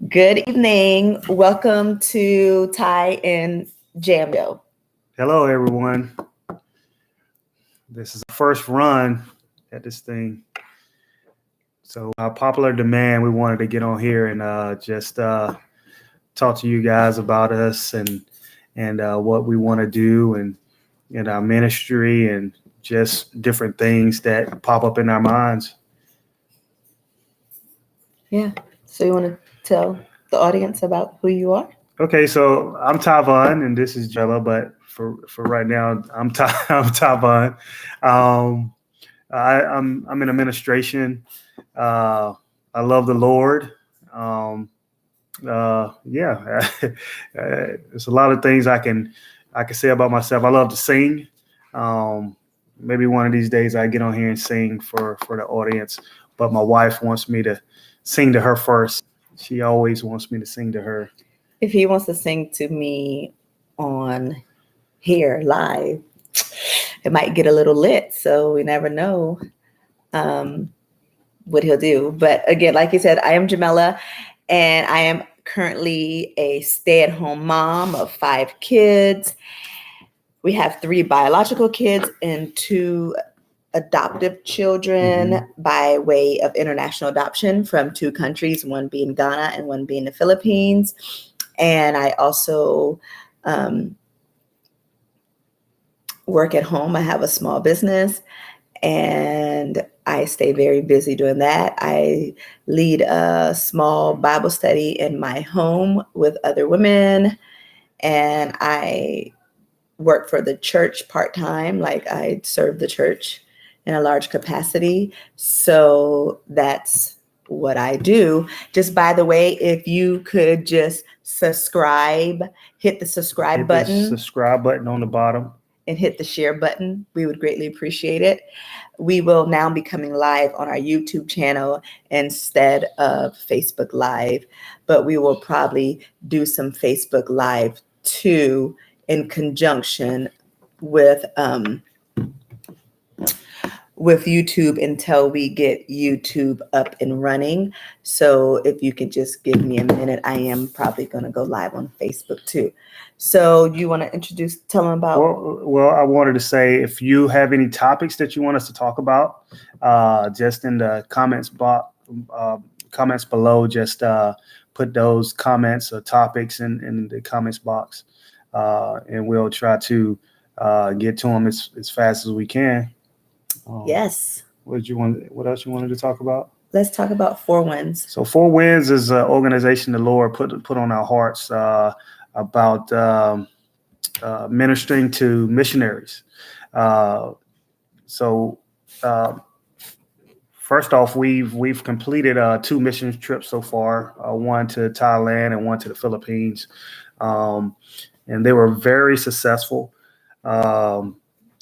Good evening. Welcome to Ty and Jambo. Hello, everyone. This is our first run at this thing. So, popular demand, we wanted to get on here and just talk to you guys about us and what we want to do and our ministry and just different things that pop up in our minds. Yeah. So you want to tell the audience about who you are? Okay, so I'm Tavon and this is Jella, but for right now, I'm Tavon. Um, I'm in administration. Uh, I love the Lord. Um, yeah, there's a lot of things I can say about myself. I love to sing. Um, Maybe one of these days I get on here and sing for the audience. But my wife wants me to sing to her first. She always wants me to sing to her. If he wants to sing to me on here live, it might get a little lit. So we never know what he'll do. But again, like you said, I am Jamela, and I am currently a stay-at-home mom of 5 kids. We have 3 biological kids and 2 adoptive children by way of international adoption from 2 countries, one being Ghana and one being the Philippines. And I also work at home. I have a small business and I stay very busy doing that. I lead a small Bible study in my home with other women, and I work for the church part-time. Like, I serve the church in a large capacity. So that's what I do. Just by the way, if you could just subscribe, hit the subscribe button. Subscribe button on the bottom. And hit the share button. We would greatly appreciate it. We will now be coming live on our YouTube channel instead of Facebook Live, but we will probably do some Facebook Live too in conjunction with YouTube until we get YouTube up and running. So if you could just give me a minute, I am probably going to go live on Facebook too. So you want to tell them about? Well, I wanted to say, if you have any topics that you want us to talk about, just in the comments below, just put those comments or topics in the comments box, and we'll try to get to them as fast as we can. Yes. What else you wanted to talk about? Let's talk about 4 Winds. So 4 Winds is an organization the Lord put on our hearts about ministering to missionaries. First off, we've completed 2 mission trips so far. One to Thailand and one to the Philippines, and they were very successful.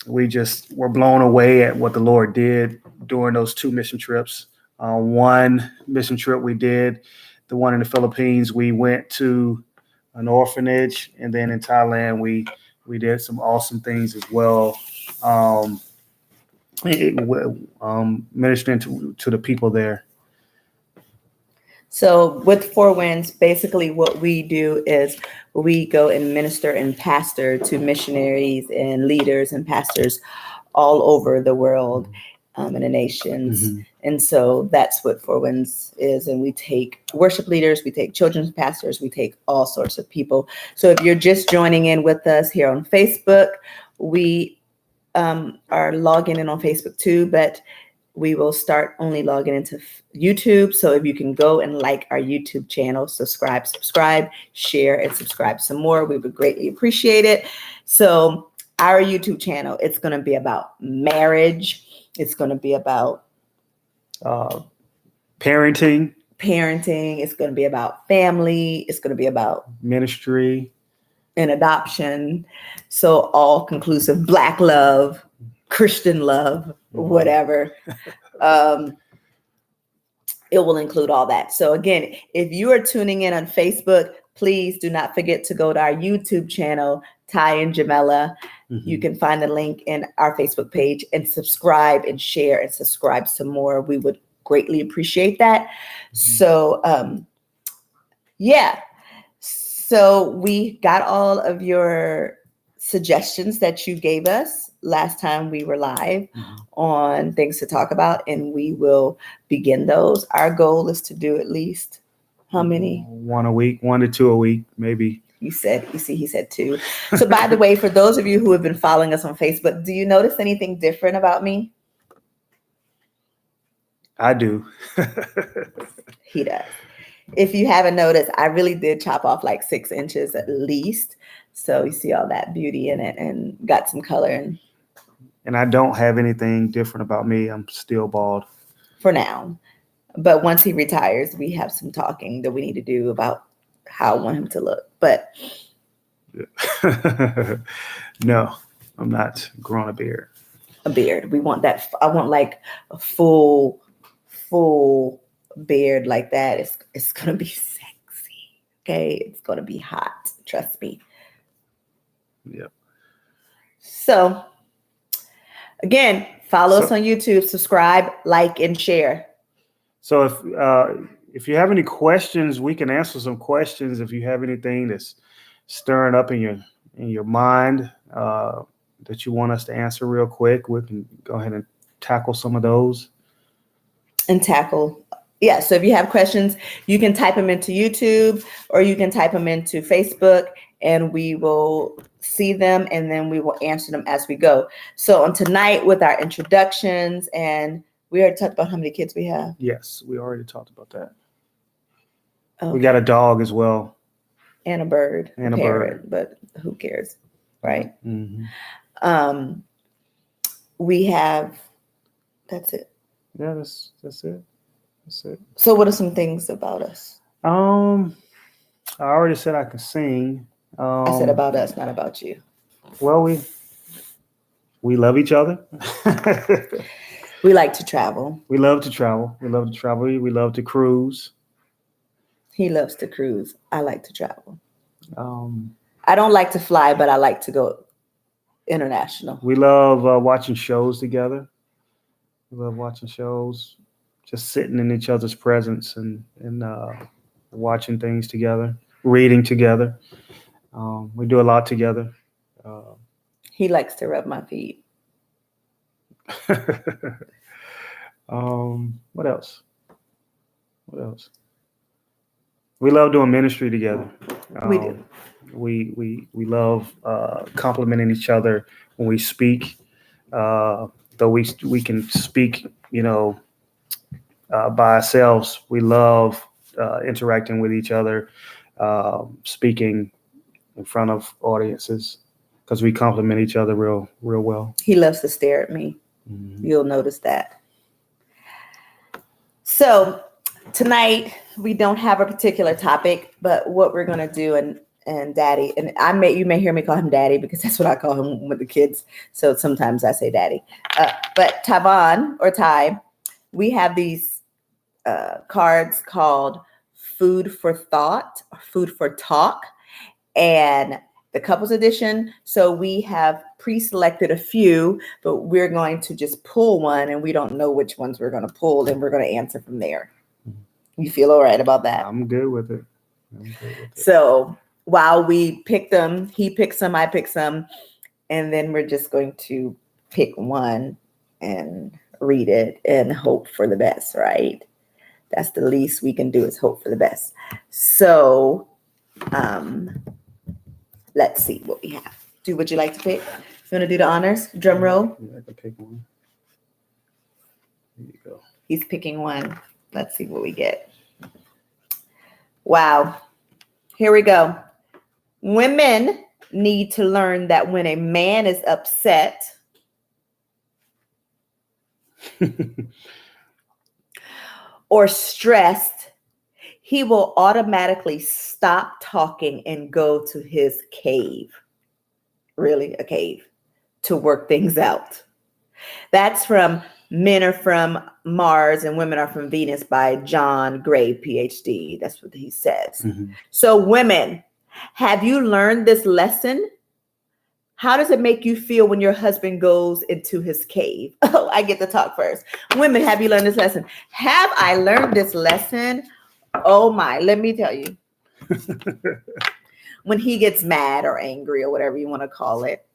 We just were blown away at what the Lord did during those 2 mission trips. One mission trip we did, the one in the Philippines, we went to an orphanage, and then in Thailand we did some awesome things as well, ministering to the people there. So with 4 Winds, basically what we do is we go and minister and pastor to missionaries and leaders and pastors all over the world, in the nations. And so that's what 4 Winds is. And we take worship leaders, we take children's pastors, we take all sorts of people. So if you're just joining in with us here on Facebook, we are logging in on Facebook too, but we will start only logging into YouTube. So if you can go and like our YouTube channel, subscribe, share, and subscribe some more, we would greatly appreciate it. So our YouTube channel, it's going to be about marriage. It's going to be about parenting. It's going to be about family. It's going to be about ministry and adoption. So all conclusive, Black love, Christian love, whatever. It will include all that. So again, if you are tuning in on Facebook, please do not forget to go to our YouTube channel, Ty and Jamela. You can find the link in our Facebook page and subscribe and share and subscribe some more. We would greatly appreciate that. So, yeah. So we got all of your suggestions that you gave us last time we were live on things to talk about, and we will begin those. Our goal is to do at least how many? 1 a week, 1 to 2 a week, maybe. He said 2. So by the way, for those of you who have been following us on Facebook, do you notice anything different about me? I do. He does. If you haven't noticed, I really did chop off like 6 inches at least. So you see all that beauty in it and got some color. And I don't have anything different about me. I'm still bald. For now. But once he retires, we have some talking that we need to do about how I want him to look. But no, I'm not growing a beard. A beard. We want that. I want like a full beard like that. It's gonna be sexy. Okay, it's gonna be hot. Trust me. Yep. So again, follow us on YouTube, subscribe, like, and share. So if you have any questions, we can answer some questions. If you have anything that's stirring up in your mind that you want us to answer real quick, we can go ahead and tackle some of those. Yeah, so if you have questions, you can type them into YouTube or you can type them into Facebook, and we will see them and then we will answer them as we go. So on tonight with our introductions, and we already talked about how many kids we have. Yes, we already talked about that. Okay. We got a dog as well. And a bird. And a parrot, but who cares, right? Mm-hmm. We have, that's it. Yeah, that's it. That's it. So what are some things about us? I already said I can sing. I said about us, not about you. Well, we love each other. We like to travel. We love to travel. We love to travel. We love to cruise. He loves to cruise. I like to travel. I don't like to fly, but I like to go international. We love watching shows together. We love watching shows, just sitting in each other's presence and watching things together, reading together. We do a lot together. He likes to rub my feet. What else? We love doing ministry together. We do. We love complimenting each other when we speak. Though we can speak, by ourselves, we love interacting with each other, speaking in front of audiences, because we compliment each other real well. He loves to stare at me. Mm-hmm. You'll notice that. So tonight we don't have a particular topic, but what we're going to do, and Daddy, and you may hear me call him Daddy because that's what I call him with the kids. So sometimes I say Daddy. But Tavon or Ty, we have these cards called Food for Thought, or Food for Talk, and the couples edition. So we have pre-selected a few, but we're going to just pull one, and we don't know which ones we're going to pull, and we're going to answer from there. You feel all right about that? I'm good with it. So while we pick them, he picks some, I pick some, and then we're just going to pick one and read it and hope for the best, right? That's the least we can do, is hope for the best. So let's see what we have. Would you like to pick? You want to do the honors? Drum roll? Yeah, I can pick one. Here you go. He's picking one. Let's see what we get. Wow. Here we go. Women need to learn that when a man is upset or stressed, he will automatically stop talking and go to his cave. Really, a cave, to work things out. That's from Men Are From Mars and Women Are From Venus by John Gray, PhD. That's what he says. Mm-hmm. So women, have you learned this lesson? How does it make you feel when your husband goes into his cave? Oh, I get to talk first. Women, have you learned this lesson? Have I learned this lesson? Oh my, let me tell you. When he gets mad or angry or whatever you want to call it,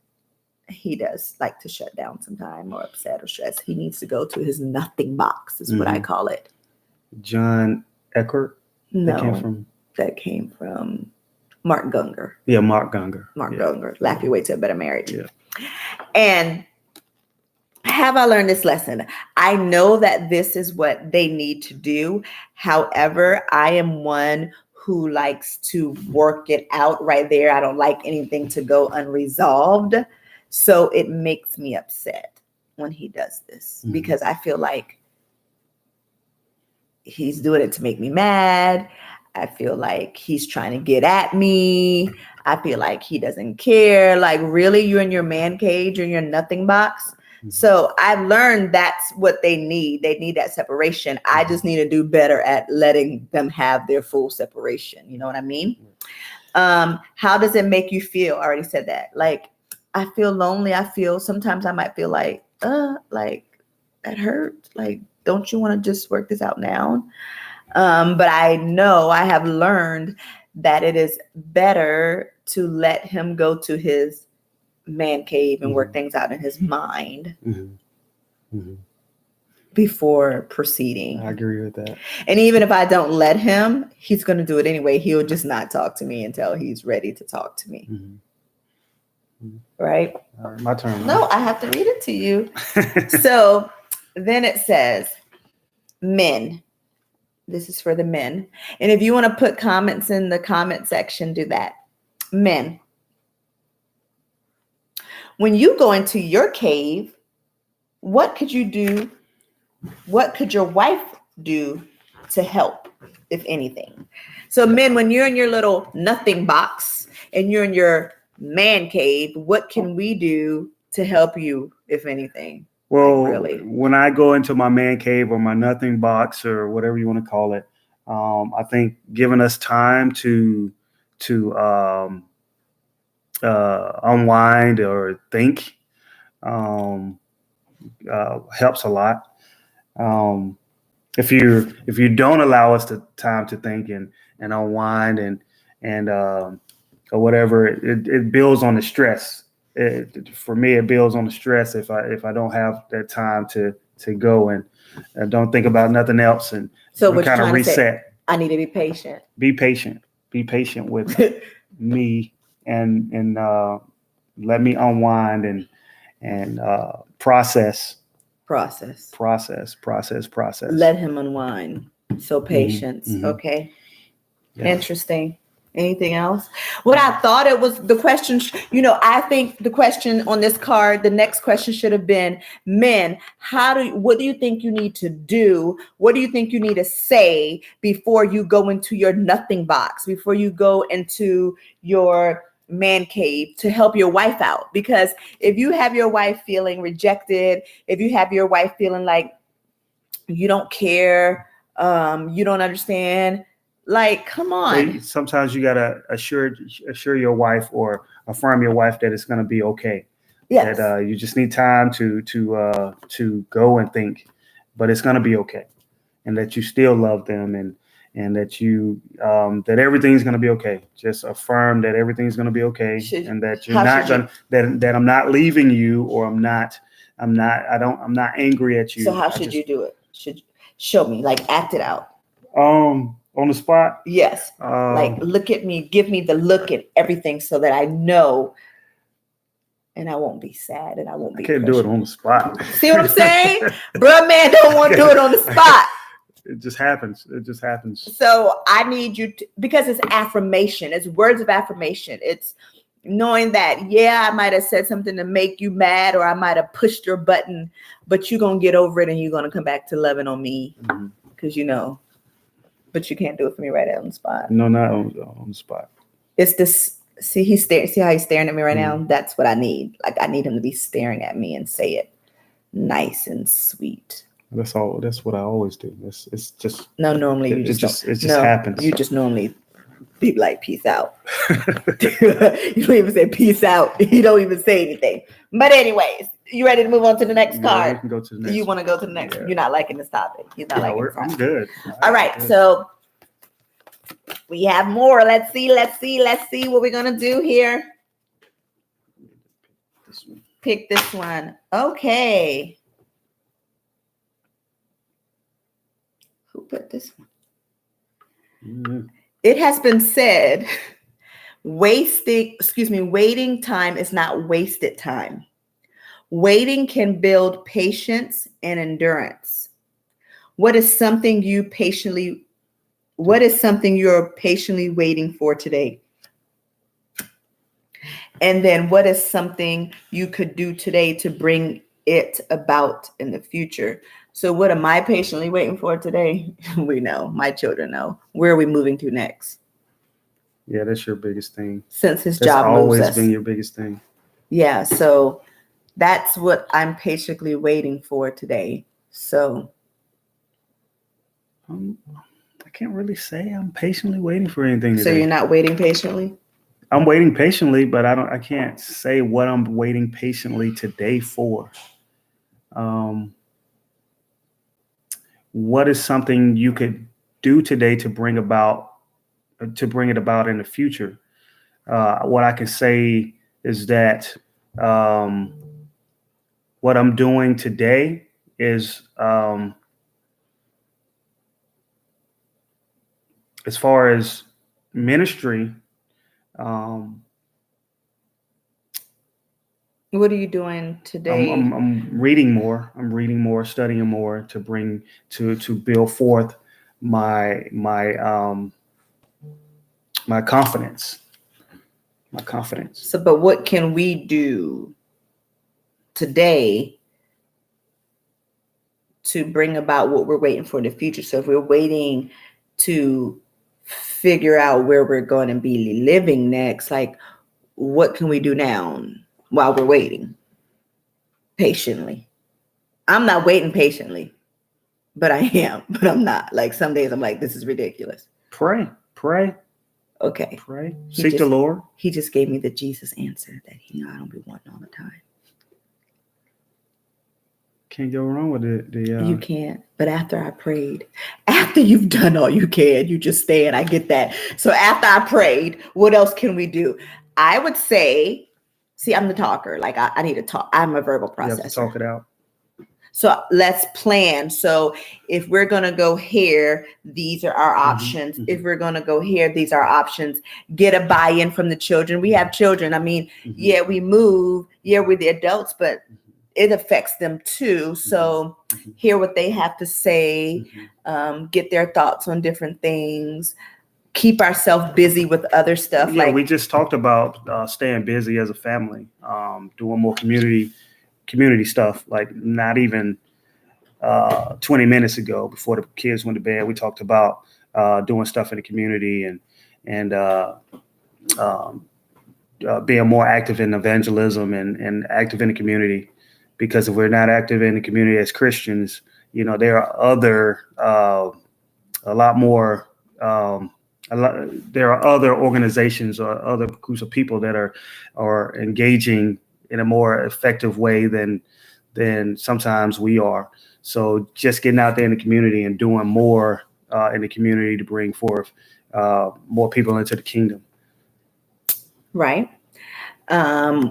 he does like to shut down sometime or upset or stressed. He needs to go to his nothing box, is what I call it. John Eckert? No, that came from Mark Gungor. Yeah, Mark Gungor. Gungor. Laugh your way to a better marriage. Yeah. And have I learned this lesson? I know that this is what they need to do. However, I am one who likes to work it out right there. I don't like anything to go unresolved. So it makes me upset when he does this because I feel like he's doing it to make me mad. I feel like he's trying to get at me. I feel like he doesn't care. Like, really, you're in your man cage or your nothing box. So I've learned that's what they need. They need that separation. I just need to do better at letting them have their full separation. You know what I mean? How does it make you feel? I already said that. Like, I feel lonely. Sometimes I might feel like that hurts. Like, don't you want to just work this out now? But I know I have learned that it is better to let him go to his man cave and work things out in his mind before proceeding. I agree with that. And even if I don't let him, he's going to do it anyway. He'll just not talk to me until he's ready to talk to me. Right? All right, my turn. No, I have to read it to you. So then it says, men. This is for the men. And if you want to put comments in the comment section, do that. Men. When you go into your cave, what could you do? What could your wife do to help, if anything? So men, when you're in your little nothing box and you're in your man cave, what can we do to help you, if anything? Well, like, really? When I go into my man cave or my nothing box or whatever you want to call it, I think giving us time to unwind or think helps a lot. If you don't allow us the time to think and unwind and or whatever, it builds on the stress. For me, it builds on the stress if I don't have that time to go and don't think about nothing else and so kind of reset. I need to be patient. Be patient with me and let me unwind and process. Let him unwind. So patience. Okay. Yeah. Interesting. Anything else? What I thought it was the question, I think the question on this card, the next question should have been, men, what do you think you need to do? What do you think you need to say before you go into your nothing box, before you go into your man cave to help your wife out? Because if you have your wife feeling rejected, if you have your wife feeling like you don't care, you don't understand, like, come on. Sometimes you gotta assure your wife or affirm your wife that it's gonna be okay. Yes. That you just need time to go and think, but it's gonna be okay, and that you still love them and that you that everything's gonna be okay. Just affirm that everything's gonna be okay, and that you're not gonna that I'm not leaving you, or I'm not angry at you. So how should you do it? Should show me, like, act it out. On the spot? Yes. Like, look at me, give me the look and everything so that I know, and I won't be sad and I won't be. I can't do it on the spot. See what I'm saying? Bruh, man, don't want to do it on the spot. It just happens. So I need you to, because it's affirmation. It's words of affirmation. It's knowing that, yeah, I might have said something to make you mad, or I might have pushed your button, but you're going to get over it and you're going to come back to loving on me because but you can't do it for me right on the spot. No, not on the spot. It's this. See how he's staring at me right now? That's what I need. Like, I need him to be staring at me and say it nice and sweet. That's all. That's what I always do. It's just normally it just happens. You just normally be like, peace out. You don't even say peace out. You don't even say anything. But anyways, you ready to move on to the next Yeah, card? we can go to the next. You want to go to the next? Yeah. You're not liking this topic. He's not liking this I'm topic. good. All right, Good. so we have more. Let's see what we're gonna do here. This one. Pick this one. Okay. Who put this one? Mhm. It has been said, waiting time is not wasted time. Waiting can build patience and endurance. What is something you're patiently waiting for today? And then what is something you could do today to bring it about in the future? So what am I patiently waiting for today? We know, my children know. Where are we moving to next? Yeah, that's your biggest thing. Since his That's job moves always us. been your biggest thing. Yeah, so that's what I'm patiently waiting for today. So I can't really say I'm patiently waiting for anything so today. you're not waiting patiently? I'm waiting patiently, but I can't say what I'm waiting patiently today for. What is something you could do today to bring it about in the future? What I can say is that what I'm doing today is as far as ministry. What are you doing today? I'm reading more. I'm reading more, studying more to bring to build forth my confidence. My confidence. So, but what can we do today to bring about what we're waiting for in the future? So if we're waiting to figure out where we're going to be living next, like what can we do now while we're waiting patiently? I'm not waiting patiently, but I am, but I'm not. Like some days I'm like, this is ridiculous. Pray. Okay. Pray. Seek the Lord. He just gave me the Jesus answer that I don't be wanting all the time. Can't go wrong with it. You can't. But after I prayed, after you've done all you can, you just stay and I get that. So after I prayed, what else can we do? I would say, see, I'm the talker. Like I need to talk. I'm a verbal processor. You have to talk it out. So let's plan. So if we're going to go here, these are our options. Mm-hmm. If we're going to go here, these are our options. Get a buy-in from the children. We have children. I mean, yeah, we move. Yeah, we're the adults, but it affects them too. So hear what they have to say, get their thoughts on different things, keep ourselves busy with other stuff. Yeah, like we just talked about staying busy as a family, doing more community stuff. Like not even 20 minutes ago, before the kids went to bed, we talked about doing stuff in the community and being more active in evangelism and active in the community. Because if we're not active in the community as Christians, there are other there are other organizations or other groups of people that are engaging in a more effective way than sometimes we are. So just getting out there in the community and doing more in the community to bring forth more people into the kingdom. Right.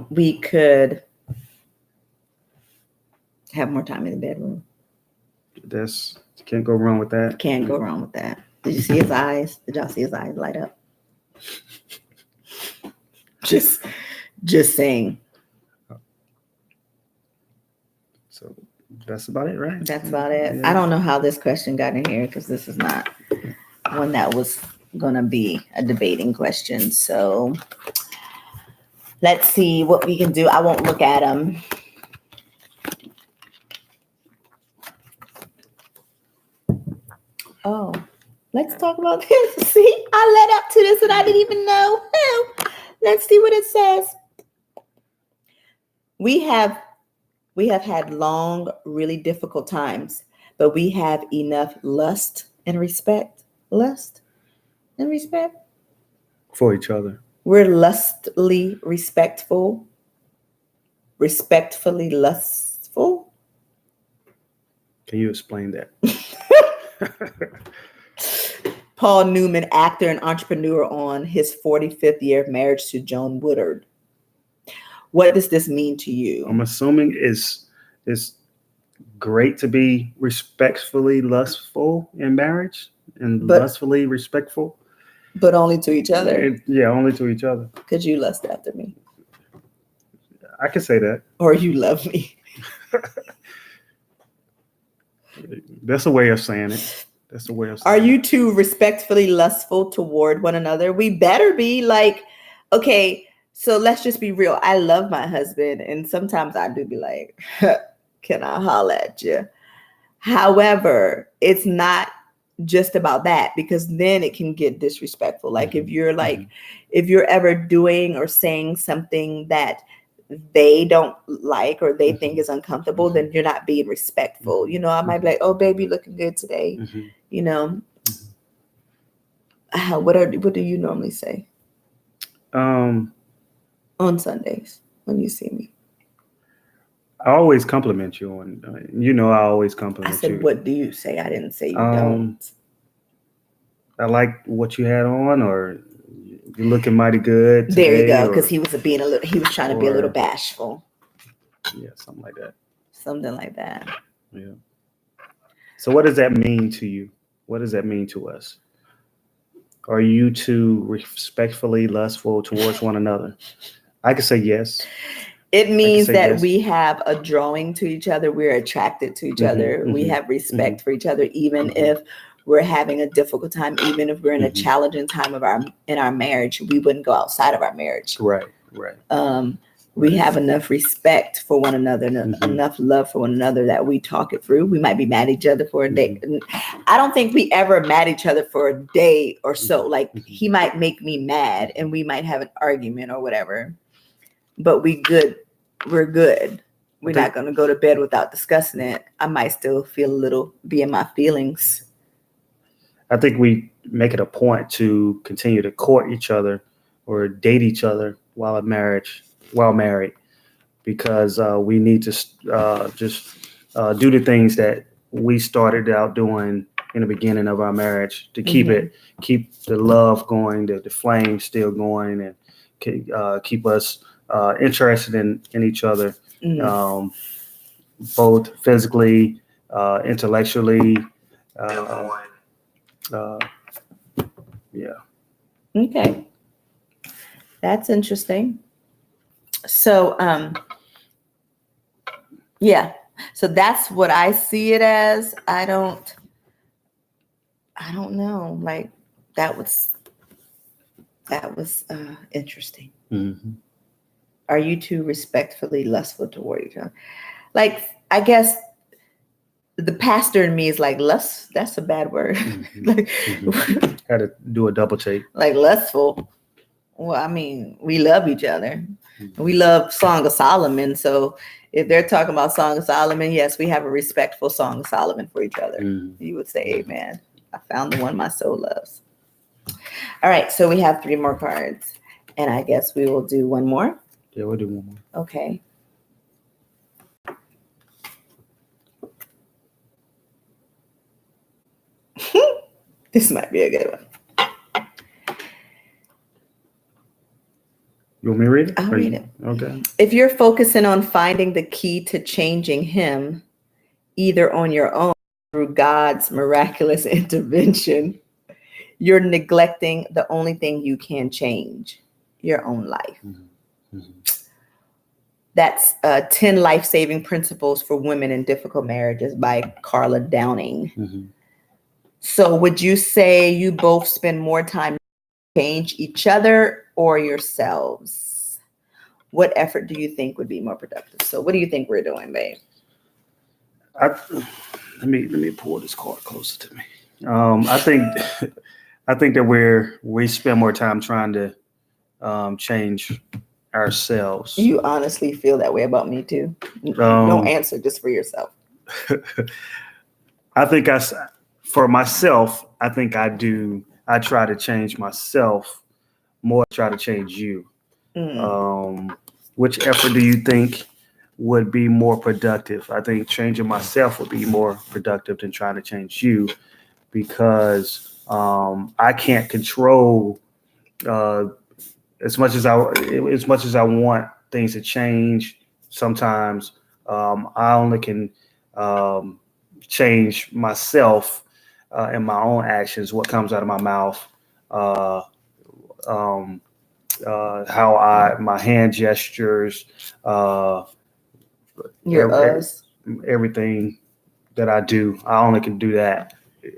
We could have more time in the bedroom. Can't go wrong with that. Can't go wrong with that. Did you see his eyes? Did y'all see his eyes light up? Just saying. So that's about it, right? That's about it. Yeah. I don't know how this question got in here because this is not one that was going to be a debating question. So let's see what we can do. I won't look at them. Oh, let's talk about this. See, I led up to this and I didn't even know. Let's see what it says. We have had long, really difficult times, but we have enough lust and respect. Lust and respect for each other. We're lustfully respectful, respectfully lustful. Can you explain that? Paul Newman, actor and entrepreneur, on his 45th year of marriage to Joan Woodard. What does this mean to you? I'm assuming it's great to be respectfully lustful in marriage and lustfully respectful. But only to each other. Yeah, only to each other. Because you lust after me. I can say that. Or you love me. That's a way of saying it. That's the way of saying Are you two respectfully lustful toward one another? We better be. Like, okay, so let's just be real. I love my husband, and sometimes I do be like, can I holler at you? However, it's not just about that, because then it can get disrespectful. Like if you're like, if you're ever doing or saying something that they don't like or they think is uncomfortable, then you're not being respectful. You know, I might be like, oh, baby, looking good today. You know, what do you normally say? On Sundays when you see me? I always compliment you on, you know, I always compliment you. I said, what do you say? I didn't say you don't. I like what you had on, or you're looking mighty good today. There you go, because he was trying to be a little bashful. Yeah, something like that. Something like that. Yeah. So what does that mean to you? What does that mean to us? Are you two respectfully lustful towards one another? I could say yes. It means that yes. We have a drawing to each other. We're attracted to each other. We have respect for each other, even if we're having a difficult time, even if we're in a challenging time in our marriage. We wouldn't go outside of our marriage. Right. We have enough respect for one another, enough love for one another that we talk it through. We might be mad at each other for a day. I don't think we ever mad at each other for a day or so. Like he might make me mad and we might have an argument or whatever, but we're good. We're not going to go to bed without discussing it. I might still be in my feelings. I think we make it a point to continue to court each other or date each other while married, because we need to just do the things that we started out doing in the beginning of our marriage to keep the love going, the flame still going, and keep us interested in each other, both physically, intellectually. Yeah. Okay. That's interesting. So, yeah. So that's what I see it as. I don't know. Like that was interesting. Are you two respectfully lustful toward each other? Like, I guess the pastor in me is like, lust, that's a bad word. Had to do a double take. Like lustful. Well, I mean, we love each other. We love Song of Solomon. So if they're talking about Song of Solomon, yes, we have a respectful Song of Solomon for each other. You would say, amen. I found the one my soul loves. All right. So we have 3 more cards. And I guess we will do one more. Yeah, we'll do one more. Okay. This might be a good one. You want me to read it? I'll read it. Okay. If you're focusing on finding the key to changing him, either on your own or through God's miraculous intervention, you're neglecting the only thing you can change, your own life. That's 10 Life-Saving Principles for Women in Difficult Marriages by Carla Downing. So would you say you both spend more time to change each other or yourselves? What effort do you think would be more productive? So what do you think we're doing, babe? Let me pull this card closer to me. I think that we spend more time trying to change ourselves. You honestly feel that way about me too? No answer, just for yourself. I think for myself, I think I do. I try to change myself more try to change you. Mm. Which effort do you think would be more productive? I think changing myself would be more productive than trying to change you, because I can't control as much as I want things to change. Sometimes I only can change myself and my own actions, what comes out of my mouth, how my hand gestures, Your us. everything that I do. I only can do that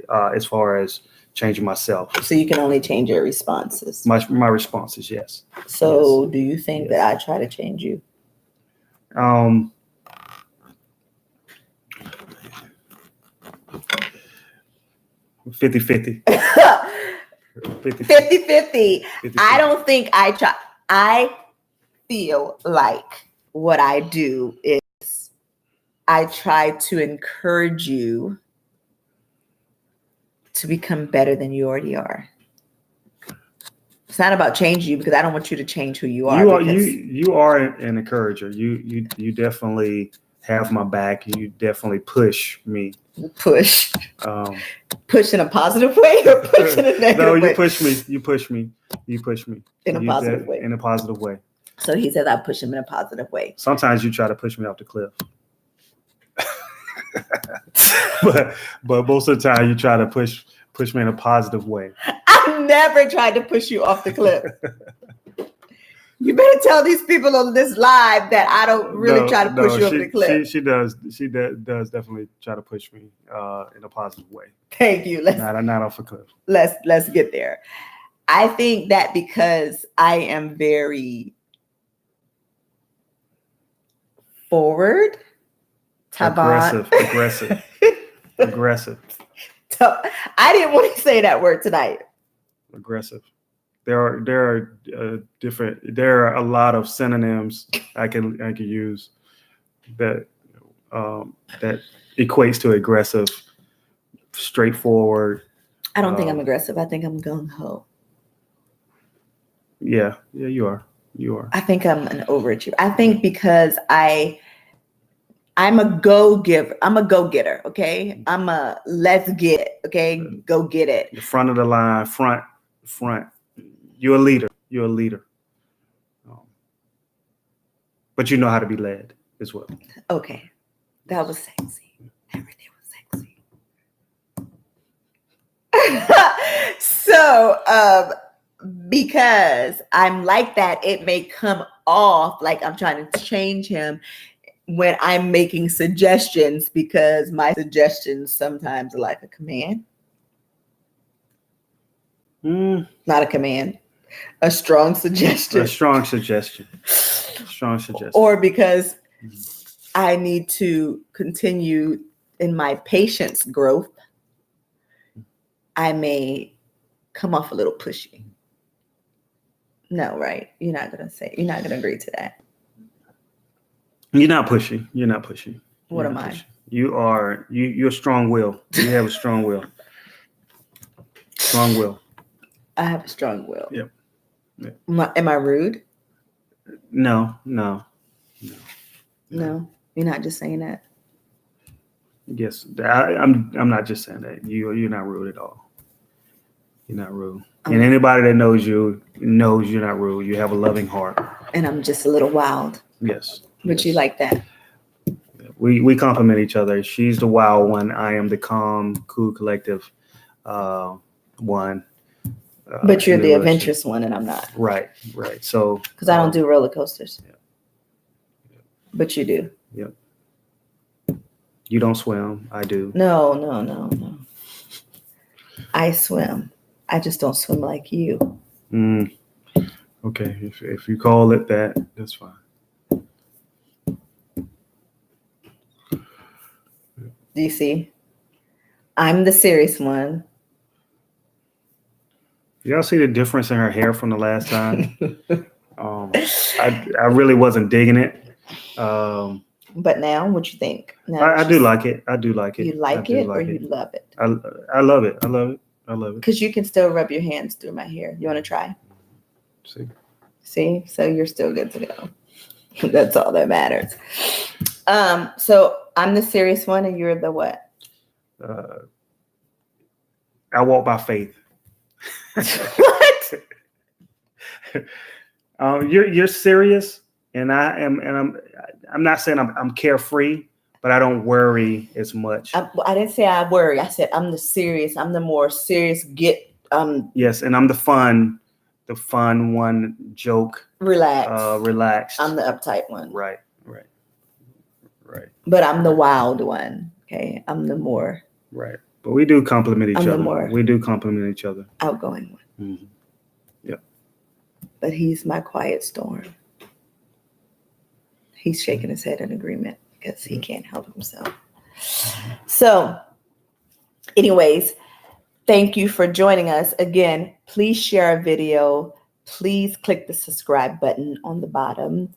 as far as changing myself. So you can only change your responses. My response is yes. So Yes. do you think Yes. that I try to change you? 50-50. 50-50. 50-50. 50-50. I don't think I try. I feel like what I do is I try to encourage you to become better than you already are. It's not about changing you, because I don't want you to change who you are. You are an encourager. You definitely have my back. You definitely push me. Push. Um, Push in a positive way or push in a negative no, way? you push me. You push me. You push me. In a positive way. In a positive way. So he says I push him in a positive way. Sometimes you try to push me off the cliff. but most of the time you try to push me in a positive way. I never tried to push you off the cliff. You better tell these people on this live that I don't really try to push you over the cliff. She does definitely try to push me in a positive way. Thank you. Not off a cliff. Let's get there. I think that because I am very forward, aggressive. I didn't want to say that word tonight. Aggressive. There are there are a lot of synonyms I can use that that equates to aggressive, straightforward. I don't think I'm aggressive. I think I'm gung ho. Yeah, you are. I think I'm an overachiever. I think because I'm a go-giver. I'm a go-getter, okay? I'm a let's get it, okay? Go get it. The front of the line, front. You're a leader. But you know how to be led as well. Okay. That was sexy. Everything was sexy. So, because I'm like that, it may come off like I'm trying to change him when I'm making suggestions, because my suggestions sometimes are like a command. Not a command, a strong suggestion. Or because I need to continue in my patience growth, I may come off a little pushy. No, right? You're not going to agree to that. You're not pushy. What am I? You're strong will. You have a strong will. Strong will. I have a strong will. Yep. Am I rude? No. No, you're not just saying that. Yes, I'm not just saying that. You're not rude at all. You're not rude. And anybody that knows you knows you're not rude. You have a loving heart. And I'm just a little wild. Yes. But you like that. We complement each other. She's the wild one. I am the calm, cool, collective one. But you're the adventurous one, and I'm not. Right. So because I don't do roller coasters. Yeah. But you do. Yep. You don't swim. I do. No. I swim. I just don't swim like you. Okay. If you call it that, that's fine. Do you see? I'm the serious one. Y'all see the difference in her hair from the last time? I really wasn't digging it. But now, what you think? I do like it. You like it or you love it? I love it. Because you can still rub your hands through my hair. You want to try? See, so you're still good to go. That's all that matters. So I'm the serious one, and you're the what? I walk by faith. What? You're serious, and I'm not saying I'm carefree, but I don't worry as much. I didn't say I worry. I said I'm the serious. I'm the more serious. Yes, and I'm the fun one, joke, relaxed. I'm the uptight one. Right. But I'm the wild one. Okay, I'm the more right. But we do compliment each I'm the other. more We do compliment each other. outgoing one. Mm-hmm. Yep. But he's my quiet storm. He's shaking his head in agreement because he can't help himself. So, anyways, thank you for joining us. Again, please share our video. Please click the subscribe button on the bottom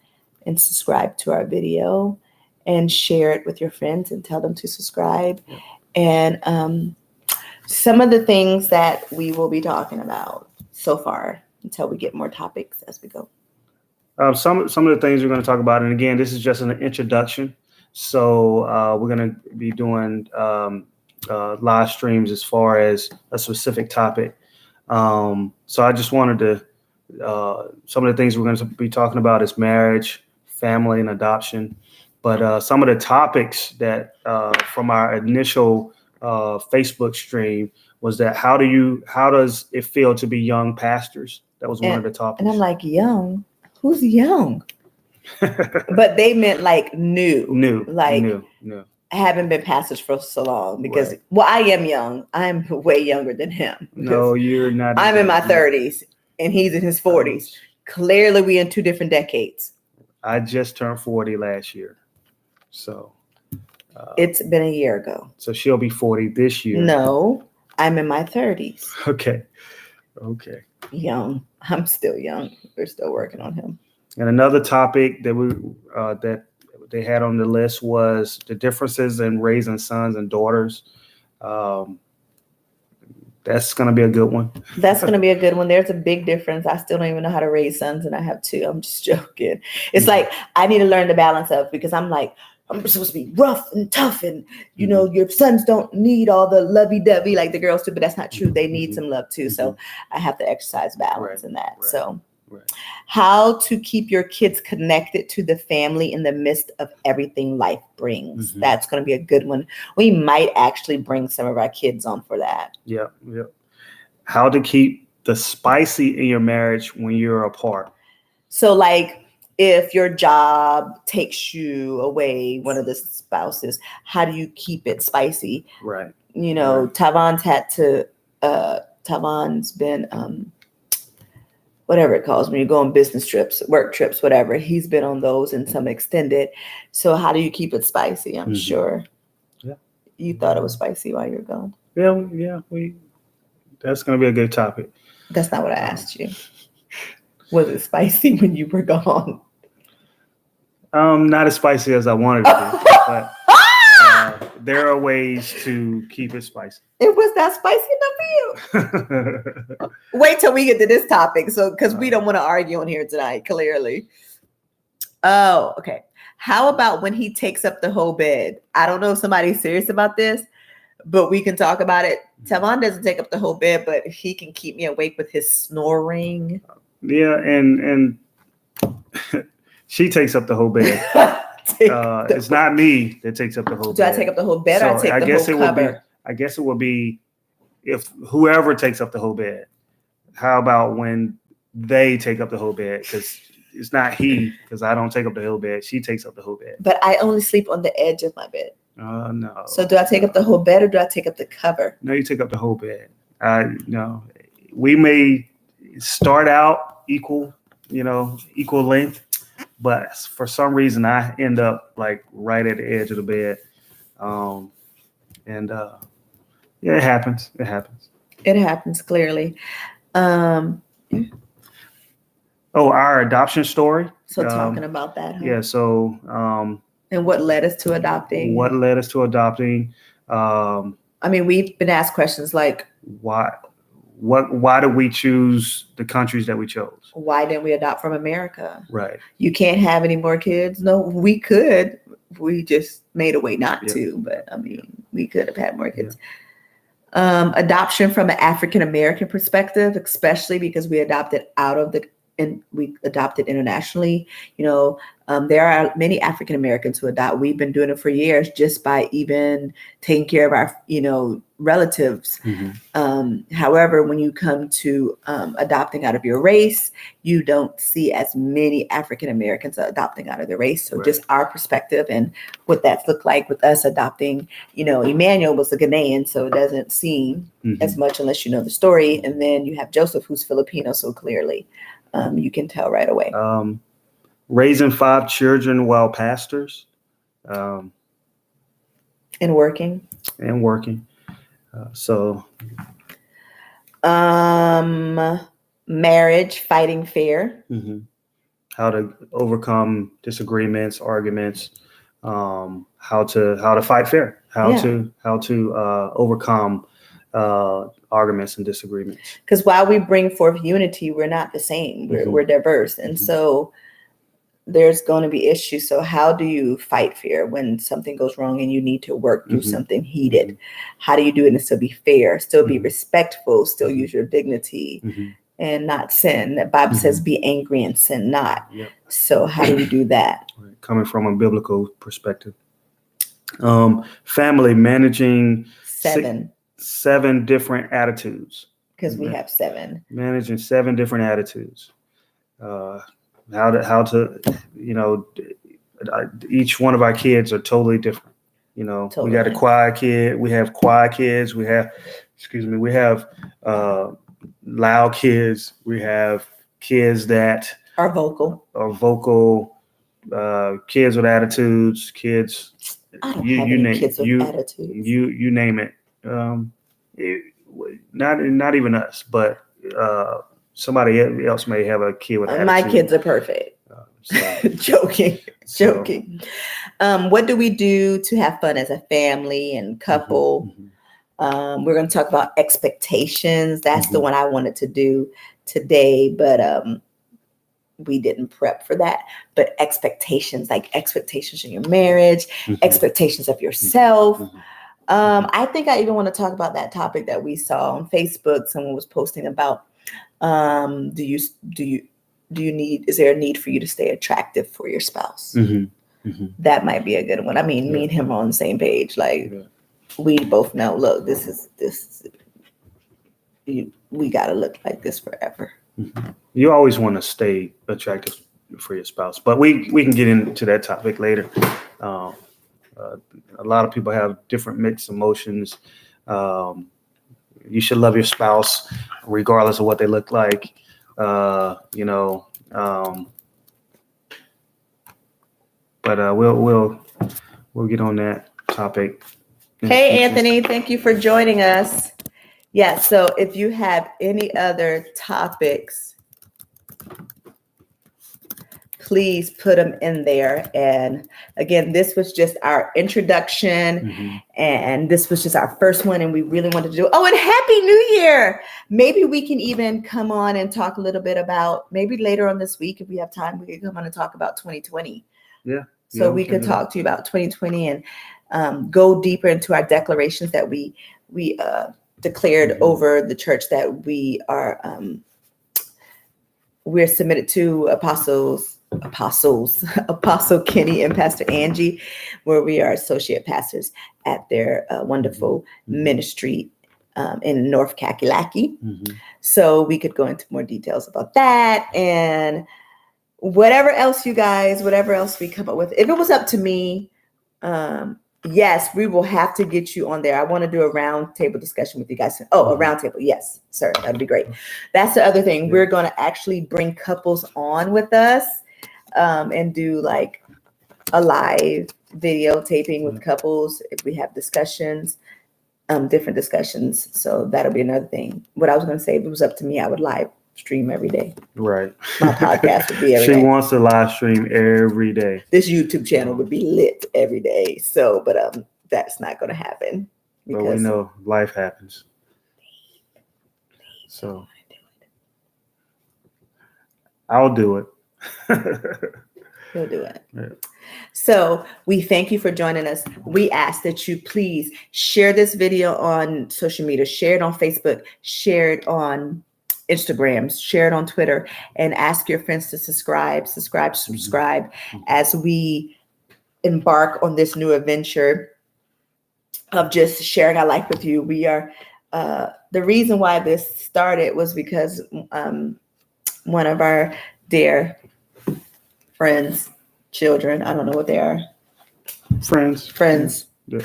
and subscribe to our video and share it with your friends and tell them to subscribe. And some of the things that we will be talking about so far until we get more topics as we go. Some of the things we're going to talk about, and again, this is just an introduction. So we're going to be doing live streams as far as a specific topic. So I just wanted to, some of the things we're going to be talking about is marriage, family, and adoption. But some of the topics that from our initial Facebook stream was that how does it feel to be young pastors? That was one of the topics. And I'm like, young? Who's young? But they meant like new. Haven't been pastors for so long because, right. Well, I am young. I'm way younger than him. No, you're not. I'm in my 30s and he's in his 40s. Clearly, we in two different decades. I just turned 40 last year. So it's been a year ago. So she'll be 40 this year. No, I'm in my 30s. Okay. Young. I'm still young. We're still working on him. And another topic that that they had on the list was the differences in raising sons and daughters. That's going to be a good one. That's going to be a good one. There's a big difference. I still don't even know how to raise sons, and I have two. I'm just joking. It's like I need to learn the balance of, because I'm like, I'm supposed to be rough and tough, and your sons don't need all the lovey-dovey like the girls do, but that's not true. They need some love too. So I have to exercise balance in that. Right. So how to keep your kids connected to the family in the midst of everything life brings. That's going to be a good one. We might actually bring some of our kids on for that. Yep. How to keep the spicy in your marriage when you're apart. So like, if your job takes you away, one of the spouses, how do you keep it spicy? Right. Tavon's been, whatever it calls when you go on business trips, work trips, whatever. He's been on those and some extended. So how do you keep it spicy? I'm sure. Yeah. You thought it was spicy while you were gone. Yeah. That's going to be a good topic. That's not what I asked you. Was it spicy when you were gone? Not as spicy as I wanted it to be, but there are ways to keep it spicy. It was that spicy enough for you. Wait till we get to this topic, because we don't want to argue on here tonight, clearly. Oh, okay. How about when he takes up the whole bed? I don't know if somebody's serious about this, but we can talk about it. Tavon doesn't take up the whole bed, but he can keep me awake with his snoring. Yeah, and she takes up the whole bed. It's not me that takes up the whole bed. Do I take up the whole bed, or I take the whole cover? I guess it would be if whoever takes up the whole bed. How about when they take up the whole bed? Because it's not he, because I don't take up the whole bed. She takes up the whole bed. But I only sleep on the edge of my bed. No. So do I take up the whole bed, or do I take up the cover? No, you take up the whole bed. No. We may start out equal length, but for some reason I end up like right at the edge of the bed. It happens. It happens clearly. Our adoption story. So talking about that. Huh? Yeah. So. And what led us to adopting? I mean, we've been asked questions like, why why did we choose the countries that we chose? Why didn't we adopt from America? Right. You can't have any more kids. No, we could. We just made a way not Yeah. to, but I mean, we could have had more kids. Adoption from an African American perspective, especially because we adopted we adopted internationally. There are many African Americans who adopt. We've been doing it for years just by even taking care of our, relatives. However, when you come to adopting out of your race, you don't see as many African Americans adopting out of their race. So Right. just our perspective and what that's looked like with us adopting, Emmanuel was a Ghanaian, so it doesn't seem as much unless you know the story. And then you have Joseph, who's Filipino, so clearly you can tell right away. Raising 5 children while pastors, And working. and working. Marriage, fighting fair. How to overcome disagreements, arguments, how to fight fair, how to overcome arguments and disagreements. Because while we bring forth unity, we're not the same. We're diverse, and so there's going to be issues. So how do you fight fear when something goes wrong and you need to work through something heated? How do you do it and still be fair, still be respectful, still use your dignity and not sin? The Bible says be angry and sin not. Yep. So how do you do that? Right. Coming from a biblical perspective. Family, managing 7 different attitudes. Because we have 7. Managing 7 different attitudes. How to each one of our kids are totally different. Totally. We got a quiet kid. We have quiet kids. We have loud kids. We have kids that are vocal. Kids with attitudes. Kids. I don't have any kids with attitudes. You name it. Not even us, but somebody else may have a kid with attitude. My kids are perfect. Joking. What do we do to have fun as a family and couple? We're going to talk about expectations. That's the one I wanted to do today, but we didn't prep for that. But expectations, like expectations in your marriage, expectations of yourself. I think I even want to talk about that topic that we saw on Facebook. Someone was posting about, is there a need for you to stay attractive for your spouse? That might be a good one. I mean, me and him are on the same page. Like we both know, look, we got to look like this forever. You always want to stay attractive for your spouse, but we can get into that topic later. A lot of people have different mixed emotions. You should love your spouse regardless of what they look like. But we'll get on that topic. Hey, Anthony, thank you for joining us. Yeah, so if you have any other topics, please put them in there. And again, this was just our introduction, and this was just our first one, and we really wanted to do. Oh, and Happy New Year! Maybe we can even come on and talk a little bit about, maybe later on this week, if we have time, we could come on and talk about 2020. Yeah. So we could talk to you about 2020 and go deeper into our declarations that we declared over the church that we're submitted to Apostle Kenny and Pastor Angie, where we are associate pastors at their wonderful ministry in North Kakalaki. So we could go into more details about that and whatever else we come up with. If it was up to me, yes, we will have to get you on there. I want to do a round table discussion with you guys. Oh, a round table. Yes, sir. That'd be great. That's the other thing. We're going to actually bring couples on with us and do like a live video taping with couples if we have discussions, different discussions. So that'll be another thing. What I was going to say, if it was up to me, I would live stream every day. Right. My podcast would be every day. She wants to live stream every day. This YouTube channel would be lit every day. So, but that's not going to happen. But we know life happens. So I'll do it. He'll do it. Yeah. So we thank you for joining us. We ask that you please share this video on social media, share it on Facebook, share it on Instagram, share it on Twitter, and ask your friends to subscribe as we embark on this new adventure of just sharing our life with you. We are, the reason why this started was because one of our dear friends, children, I don't know what they are. Friends. Yeah.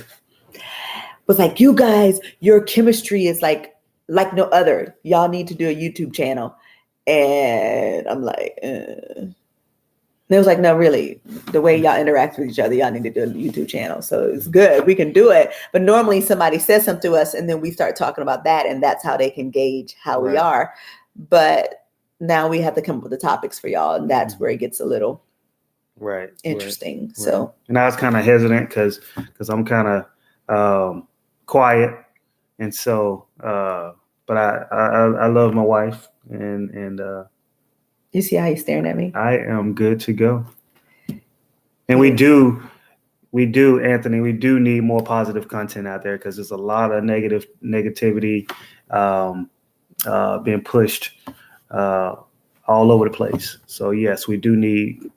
Was like, you guys, your chemistry is like no other. Y'all need to do a YouTube channel. And I'm like, And it was like, no, really, the way y'all interact with each other, y'all need to do a YouTube channel. So it's good. We can do it. But normally somebody says something to us and then we start talking about that. And that's how they can gauge how we are. But now we have to come up with the topics for y'all. And that's where it gets a little interesting. Right. So, and I was kind of hesitant because I'm kind of quiet. And so, but I love my wife and you see how he's staring at me? I am good to go. And we do, Anthony, we do need more positive content out there because there's a lot of negativity being pushed all over the place. So yes, we do need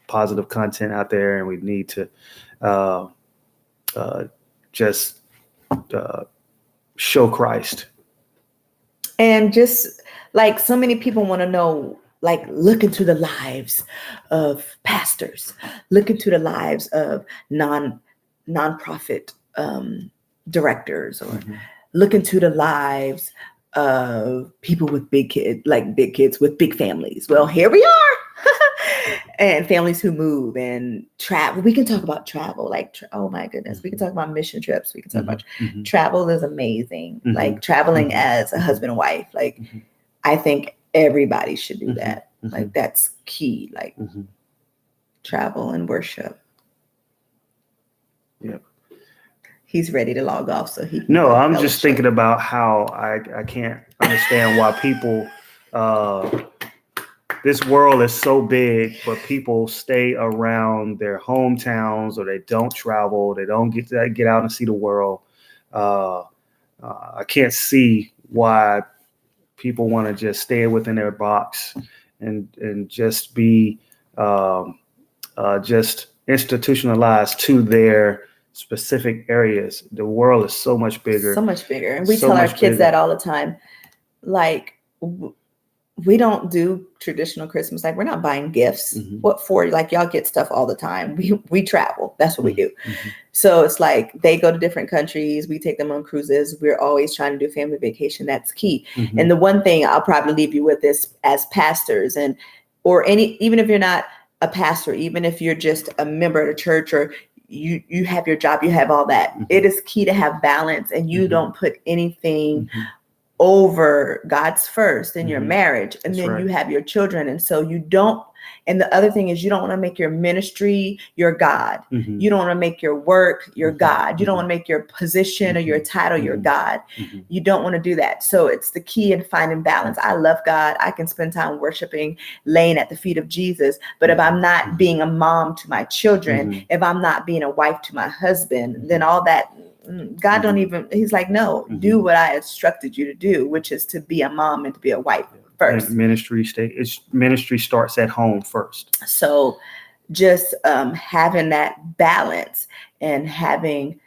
positive content out there, and we need to just show Christ. And just like so many people want to know, like, look into the lives of pastors, look into the lives of nonprofit directors, or look into the lives of people with big kids with big families. Well, here we are. And families who move and travel. We can talk about travel. Like, oh my goodness, we can talk about mission trips. We can talk about travel is amazing. Like traveling as a husband and wife. Like, I think everybody should do that. Like, that's key. Like travel and worship. Yep. He's ready to log off. So he. No, I'm just thinking about how I can't understand why people. This world is so big, but people stay around their hometowns, or they don't travel. They don't get out and see the world. I can't see why people want to just stay within their box and just be just institutionalized to their specific areas. The world is so much bigger. So much bigger. And we tell our kids that all the time. Like, we don't do traditional Christmas. Like, we're not buying gifts. What for? Like, y'all get stuff all the time. We travel. That's what we do. So it's like they go to different countries. We take them on cruises. We're always trying to do family vacation. That's key. And the one thing I'll probably leave you with is, as pastors even if you're not a pastor, even if you're just a member of the church, or you have your job, you have all that. It is key to have balance, and you don't put anything over God's first in your marriage. And then you have your children. And so you don't, and the other thing is, you don't want to make your ministry your God. You don't want to make your work your God. You don't want to make your position or your title your God. You don't want to do that. So it's the key in finding balance. I love God. I can spend time worshiping, laying at the feet of Jesus. But if I'm not being a mom to my children, if I'm not being a wife to my husband, then all that, God don't even, he's like, no, do what I instructed you to do, which is to be a mom and to be a wife first. Ministry starts at home first. So just having that balance and having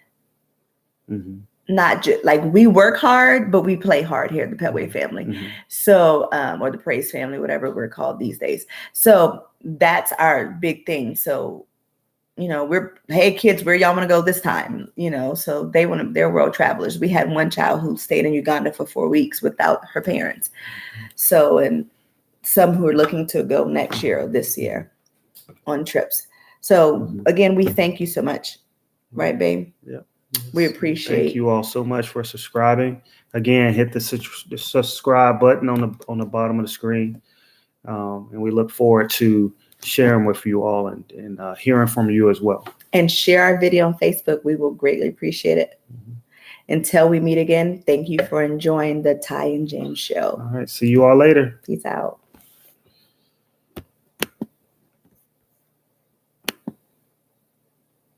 not just like, we work hard, but we play hard here at the Petway family. So, or the Praise family, whatever we're called these days. So that's our big thing. So, hey kids, where y'all want to go this time? So they're world travelers. We had one child who stayed in Uganda for 4 weeks without her parents. So, and some who are looking to go next year or this year on trips. So again, we thank you so much. Right, babe? Yeah. We appreciate. Thank you all so much for subscribing. Again, hit the subscribe button on the bottom of the screen. And we look forward to sharing with you all and hearing from you as well. And share our video on Facebook. We will greatly appreciate it. Until we meet again, thank you for enjoying the Ty and James show. All right. See you all later. Peace out.